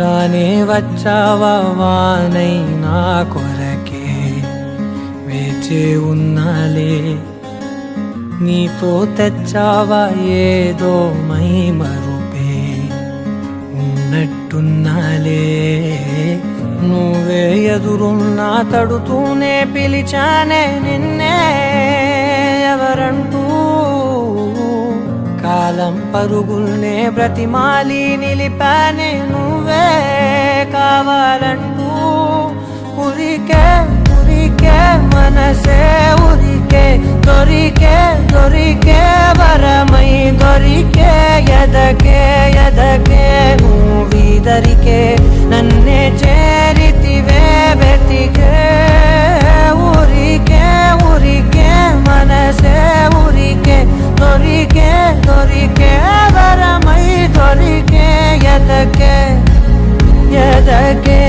రానే వచ్చావా వానై నా కొరకే వేచే ఉన్నాలే నీతో తెచ్చావా ఏదో మై మరుపే ఉన్నట్టున్నాలే నువ్వే ఎదురున్నా తడుతూనే పిలిచానే నిన్నే ఎవరంటూ కాలం పరుగుల్నే బ్రతిమాలి నిలిపానే నువ్వే కావాలంటూ ఉరికే ఉరికే మనసే ఉరికే దొరికే దొరికే వరమై దొరికే ఎదకే ఎదకే నువ్విదరికే నన్నే చేరితివే వెతికే ఉరికే ఉరికే మనసే ఉరికే దొరికే దొరికే వరమై దొరికే ఎదకే ఎదకే